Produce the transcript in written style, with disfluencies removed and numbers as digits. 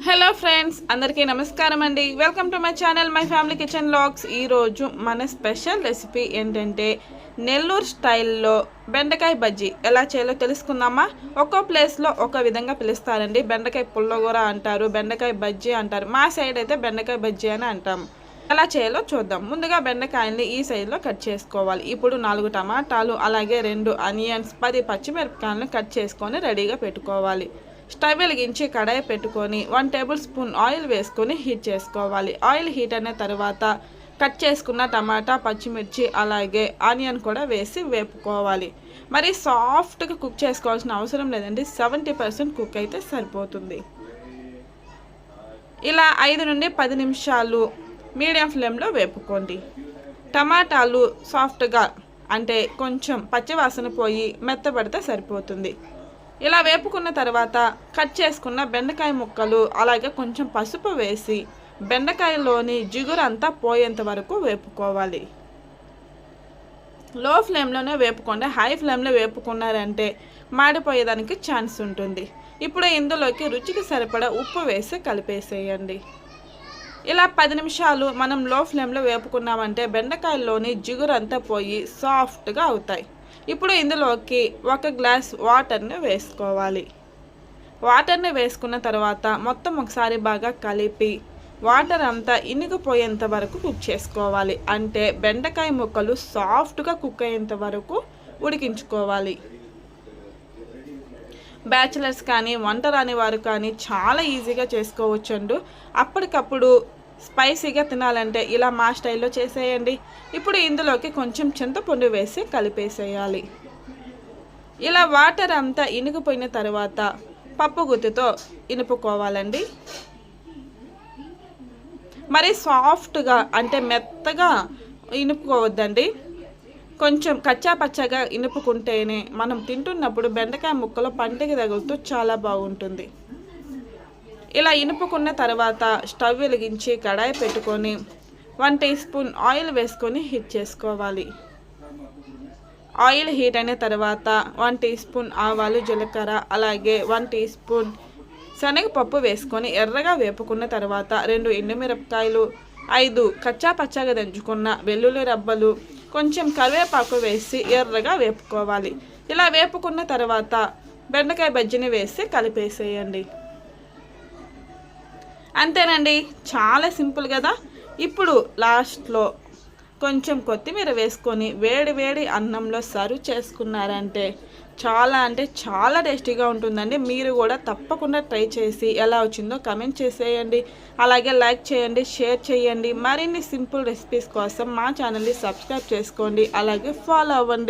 Hello friends, అందరికీ నమస్కారం అండి. Welcome to my channel my family kitchen vlogs. ఈరోజు మన స్పెషల్ రెసిపీ ఏంటంటే నెల్లూరు స్టైల్లో బెండకాయ బజ్జీ ఎలా చేయాలో తెలుసుకుందామా. ఒక్కో ప్లేస్లో ఒక విధంగా పిలుస్తారండి. బెండకాయ పుల్లగూర అంటారు, బెండకాయ బజ్జీ అంటారు. మా సైడ్ అయితే బెండకాయ బజ్జీ అని అంటాము. ఎలా చేయాలో చూద్దాం. ముందుగా బెండకాయల్ని ఈ సైజులో కట్ చేసుకోవాలి. ఇప్పుడు 4 టమాటాలు, అలాగే 2 ఆనియన్స్, 10 పచ్చిమిరపకాయలను కట్ చేసుకొని రెడీగా పెట్టుకోవాలి. స్టవ్ వెలిగించి కడాయి పెట్టుకొని 1 టేబుల్ స్పూన్ ఆయిల్ వేసుకొని హీట్ చేసుకోవాలి. ఆయిల్ హీట్ అయిన తర్వాత కట్ చేసుకున్న టమాటా, పచ్చిమిర్చి, అలాగే ఆనియన్ కూడా వేసి వేపుకోవాలి. మరి సాఫ్ట్గా కుక్ చేసుకోవాల్సిన అవసరం లేదండి. 70% కుక్ అయితే సరిపోతుంది. ఇలా 5 నుండి 10 నిమిషాలు మీడియం ఫ్లేమ్లో వేపుకోండి. టమాటాలు సాఫ్ట్గా అంటే కొంచెం పచ్చివాసన పోయి మెత్తబడితే సరిపోతుంది. ఇలా వేపుకున్న తర్వాత కట్ చేసుకున్న బెండకాయ ముక్కలు, అలాగే కొంచెం పసుపు వేసి బెండకాయలోని జిగురు అంతా పోయేంత వరకు వేపుకోవాలి. లో ఫ్లేమ్లోనే వేపుకోండి. హై ఫ్లేమ్లో వేపుకున్నారంటే మాడిపోయేదానికి ఛాన్స్ ఉంటుంది. ఇప్పుడు ఇందులోకి రుచికి సరిపడా ఉప్పు వేసి కలిపేసేయండి. ఇలా 10 నిమిషాలు మనం లో ఫ్లేమ్లో వేపుకున్నామంటే బెండకాయల్లోని జిగురు అంతా పోయి సాఫ్ట్గా అవుతాయి. ఇప్పుడు ఇందులోకి 1 గ్లాస్ వాటర్ని వేసుకోవాలి. వాటర్ని వేసుకున్న తర్వాత మొత్తం ఒకసారి బాగా కలిపి వాటర్ అంతా ఇనిగిపోయేంత వరకు కుక్ చేసుకోవాలి. అంటే బెండకాయ ముక్కలు సాఫ్ట్గా కుక్ అయ్యేంత వరకు ఉడికించుకోవాలి. బ్యాచిలర్స్ కానీ, వంట రాని వారు కానీ చాలా ఈజీగా చేసుకోవచ్చండు. అప్పటికప్పుడు స్పైసీగా తినాలంటే ఇలా మా స్టైల్లో చేసేయండి. ఇప్పుడు ఇందులోకి కొంచెం చింతపండు వేసి కలిపేసేయాలి. ఇలా వాటర్ అంతా ఇనిగిపోయిన తర్వాత పప్పు గుత్తితో ఇనుపుకోవాలండి. మరి సాఫ్ట్గా అంటే మెత్తగా ఇనుపుకోవద్దండి. కొంచెం కచ్చా పచ్చగా ఇనుపుకుంటేనే మనం తింటున్నప్పుడు బెండకాయ ముక్కలు పంటికి తగులుతూ చాలా బాగుంటుంది. ఇలా ఇనుపుకున్న తర్వాత స్టవ్ వెలిగించి కడాయి పెట్టుకొని 1 టీ స్పూన్ ఆయిల్ వేసుకొని హీట్ చేసుకోవాలి. ఆయిల్ హీట్ అయిన తర్వాత 1 టీ స్పూన్ ఆవాలు, జీలకర్ర, అలాగే 1 టీ స్పూన్ శనగపప్పు వేసుకొని ఎర్రగా వేపుకున్న తర్వాత 2 ఎండుమిరపకాయలు, 5 కచ్చా పచ్చగా దంచుకున్న వెల్లుల్లి రబ్బలు, కొంచెం కరివేపాకు వేసి ఎర్రగా వేపుకోవాలి. ఇలా వేపుకున్న తర్వాత బెండకాయ బజ్జీని వేసి కలిపేసేయండి. అంతేనండి, చాలా సింపుల్ కదా. ఇప్పుడు లాస్ట్లో కొంచెం కొత్తిమీర వేసుకొని వేడి వేడి అన్నంలో సర్వ్ చేసుకున్నారంటే చాలా అంటే చాలా టేస్టీగా ఉంటుందండి. మీరు కూడా తప్పకుండా ట్రై చేసి ఎలా వచ్చిందో కమెంట్ చేసేయండి. అలాగే లైక్ చేయండి, షేర్ చేయండి. మరిన్ని సింపుల్ రెసిపీస్ కోసం మా ఛానల్ని సబ్స్క్రైబ్ చేసుకోండి, అలాగే ఫాలో అవ్వండి.